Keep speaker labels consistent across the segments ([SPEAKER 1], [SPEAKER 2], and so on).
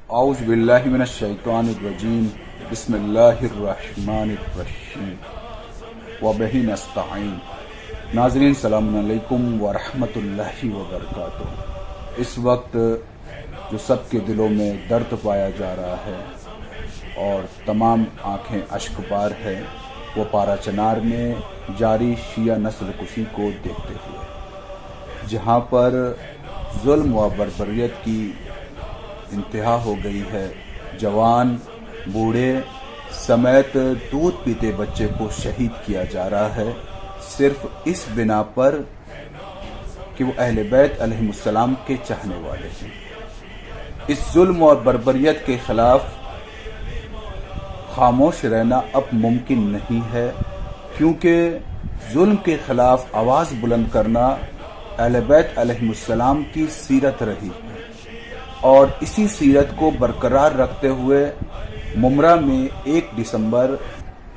[SPEAKER 1] اعوذ باللہ من الشیطان الرجیم بسم اللہ الرحمن الرحیم وبہ نستعین۔ ناظرین السلام علیکم ورحمۃ اللہ وبرکاتہ۔ اس وقت جو سب کے دلوں میں درد پایا جا رہا ہے اور تمام آنکھیں اشک بار ہے، وہ پارا چنار میں جاری شیعہ نسل کشی کو دیکھتے ہوئے، جہاں پر ظلم و بربریت کی انتہا ہو گئی ہے۔ جوان بوڑھے سمیت دودھ پیتے بچے کو شہید کیا جا رہا ہے، صرف اس بنا پر کہ وہ اہل بیت علیہ السلام کے چاہنے والے ہیں۔ اس ظلم اور بربریت کے خلاف خاموش رہنا اب ممکن نہیں ہے، کیونکہ ظلم کے خلاف آواز بلند کرنا اہل بیت علیہ السلام کی سیرت رہی ہے، اور اسی سیرت کو برقرار رکھتے ہوئے ممرہ میں 1 دسمبر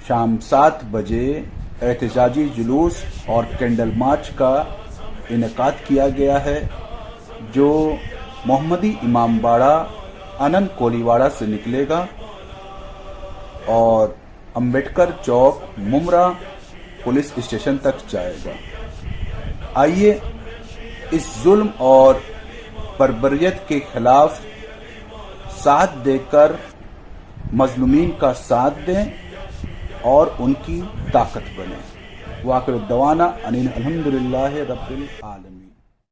[SPEAKER 1] شام 7 بجے احتجاجی جلوس اور کینڈل مارچ کا انعقاد کیا گیا ہے، جو محمدی امام باڑہ انن کولی واڑہ سے نکلے گا اور امبیڈکر چوک ممرہ پولیس اسٹیشن تک جائے گا۔ آئیے اس ظلم اور بربریت کے خلاف ساتھ دے کر مظلومین کا ساتھ دیں اور ان کی طاقت بنیں۔ وآخر دعوانا ان الحمدللہ رب العالمین۔